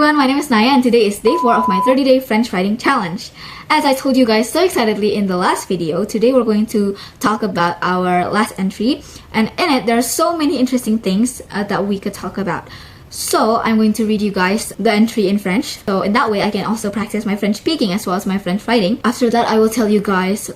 everyone, my name is Naya and today is day 4 of my 30-day French writing challenge. As I told you guys so excitedly in the last video, today we're going to talk about our last entry, and in it there are so many interesting things that we could talk about. So I'm going to read you guys the entry in French, so in that way I can also practice my French speaking as well as my French writing. After that I will tell you guys,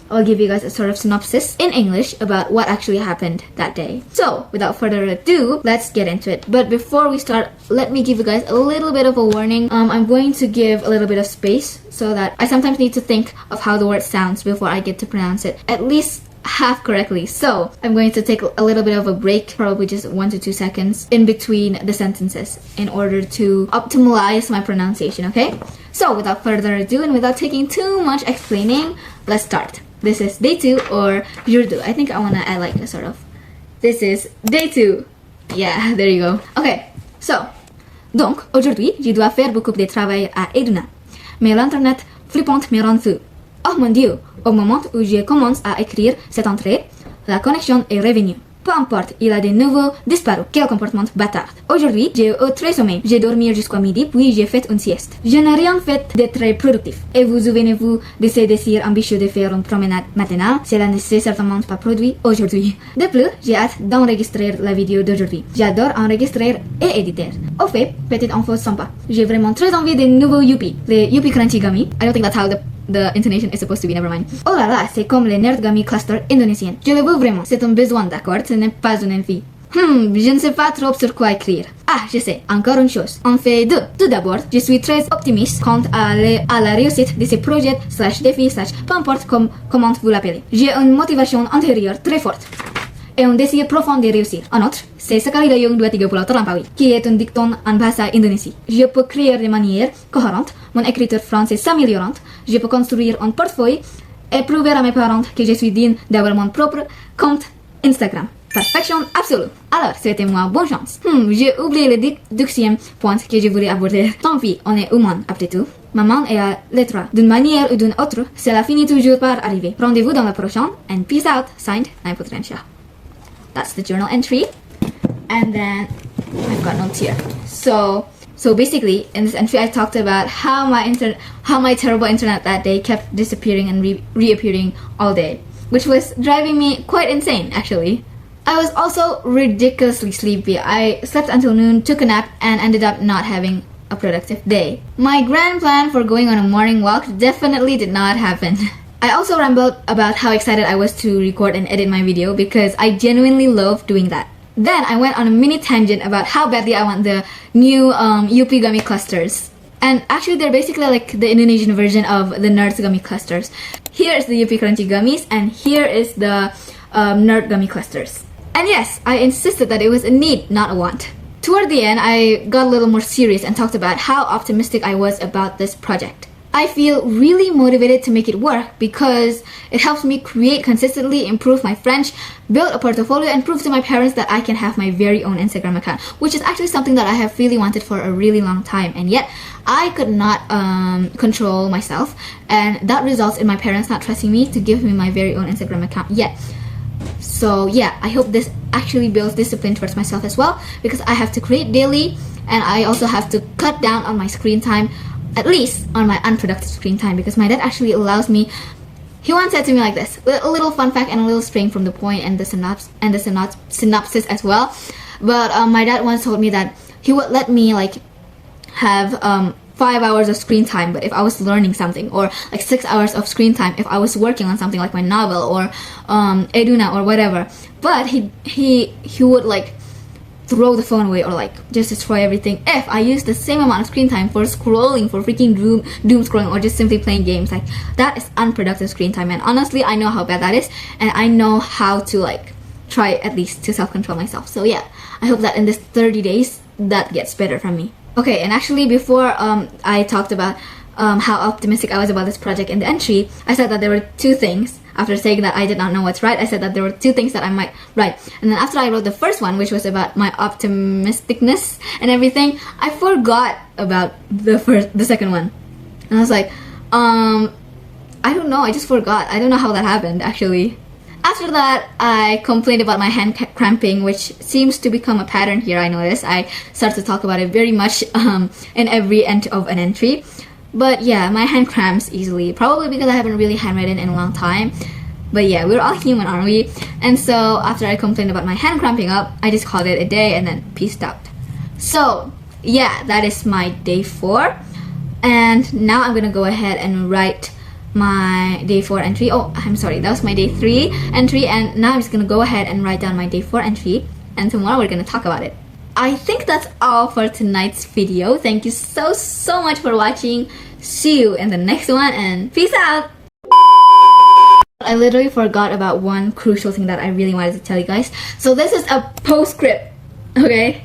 I'll give you guys a sort of synopsis in English about what actually happened that day. So, without further ado, let's get into it. But before we start, let me give you guys a little bit of a warning. I'm going to give a little bit of space so that I sometimes need to think of how the word sounds before I get to pronounce it at least half correctly. So, I'm going to take a little bit of a break, probably just 1 to 2 seconds in between the sentences in order to optimize my pronunciation, okay? So, without further ado and without taking too much explaining, let's start. This is day 2 or jour 2. I think I want to add like a sort of. This is day 2. Yeah, there you go. Okay, so. Donc, aujourd'hui, je dois faire beaucoup de travail à Eduna. Mais l'internet flippante me rend fou. Oh mon Dieu, au moment où je commence à écrire cette entrée, la connexion est revenue. Peu importe, il a de nouveau disparu. Quel comportement bâtard. Aujourd'hui, j'ai eu très sommeil. J'ai dormi jusqu'à midi, puis j'ai fait une sieste. Je n'ai rien fait de très productif. Et vous souvenez-vous de ce désir ambitieux de faire une promenade matinale? Cela ne s'est certainement pas produit aujourd'hui. De plus, j'ai hâte d'enregistrer la vidéo d'aujourd'hui. J'adore enregistrer et éditer. Au fait, petite info sympa. J'ai vraiment très envie de nouveaux Youpi. Les Youpi Crunchy Gummy. I don't think that's how the intonation is supposed to be, never mind. Oh là là, c'est comme les Nerd Gummy Cluster indonésiennes. Je le veux vraiment, c'est un besoin, d'accord? Ce n'est pas une envie. Je ne sais pas trop sur quoi écrire. Ah, je sais, encore une chose. On fait deux. Tout d'abord, je suis très optimiste quant à la réussite de ces projets / défis / peu importe comment vous l'appelez. J'ai une motivation intérieure très forte et un désir profond de réussir. En outre, c'est sekali dayung 2-3 pulau terlampaui, qui est un dicton en bahasa Indonésie. Je peux créer de manière cohérente, mon écriture française s'améliorante, je peux construire un portefeuille et prouver à mes parents que je suis digne d'avoir mon propre compte Instagram. Perfection absolue. Alors, souhaitez-moi bonne chance. J'ai oublié le 10e point que je voulais aborder. Tant pis, on est humain après tout. Maman est à l'étroit. D'une manière ou d'une autre, cela finit toujours par arriver. Rendez-vous dans la prochaine, and peace out. Signed, Naya Putransyah. That's the journal entry, and then I've got notes here. So basically, in this entry, I talked about how my terrible internet that day kept disappearing and reappearing all day, which was driving me quite insane, actually. I was also ridiculously sleepy. I slept until noon, took a nap, and ended up not having a productive day. My grand plan for going on a morning walk definitely did not happen. I also rambled about how excited I was to record and edit my video because I genuinely love doing that. Then I went on a mini tangent about how badly I want the new Yupi Gummy clusters. And actually they're basically like the Indonesian version of the Nerds Gummy clusters. Here is the Yupi Crunchy Gummies and here is the Nerd Gummy clusters. And yes, I insisted that it was a need, not a want. Toward the end, I got a little more serious and talked about how optimistic I was about this project. I feel really motivated to make it work because it helps me create consistently, improve my French, build a portfolio, and prove to my parents that I can have my very own Instagram account, which is actually something that I have really wanted for a really long time, and yet I could not control myself, and that results in my parents not trusting me to give me my very own Instagram account yet. So yeah, I hope this actually builds discipline towards myself as well, because I have to create daily, and I also have to cut down on my screen time, at least on my unproductive screen time, because my dad actually allows me. He once said to me like this, a little fun fact and a little straying from the point and the synopsis as well. But my dad once told me that he would let me have 5 hours of screen time, but if I was learning something, or 6 hours of screen time if I was working on something like my novel or Eduna or whatever. But he would throw the phone away or just destroy everything if I use the same amount of screen time for scrolling, for freaking doom scrolling, or just simply playing games. That is unproductive screen time, and honestly I know how bad that is, and I know how to try at least to self-control myself. So yeah, I hope that in this 30 days that gets better from me. Okay, and actually before I talked about how optimistic I was about this project in the entry, I said that there were 2 things. After saying that I did not know what's right, I said that there were 2 things that I might write. And then after I wrote the first one, which was about my optimisticness and everything, I forgot about the second one. And I was like, I don't know, I just forgot. I don't know how that happened, actually. After that, I complained about my hand cramping, which seems to become a pattern here. I notice I start to talk about it very much in every end of an entry. But yeah, my hand cramps easily, probably because I haven't really handwritten in a long time. But yeah, we're all human, aren't we? And so after I complained about my hand cramping up, I just called it a day and then peaced out. So yeah, that is my day 4. And now I'm gonna go ahead and write my day 4 entry. Oh, I'm sorry, that was my day 3 entry, and now I'm just gonna go ahead and write down my day 4 entry, and tomorrow we're gonna talk about it. I think that's all for tonight's video. Thank you so much for watching. See you in the next one, and peace out. I literally forgot about one crucial thing that I really wanted to tell you guys. So this is a postscript, okay?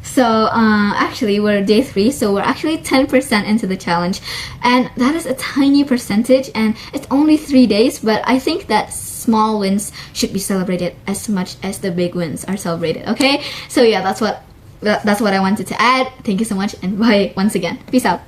So actually we're day 3, so we're actually 10% into the challenge, and that is a tiny percentage, and it's only 3 days, but I think that small wins should be celebrated as much as the big wins are celebrated, okay? So yeah, that's what I wanted to add. Thank you so much, and bye once again. Peace out.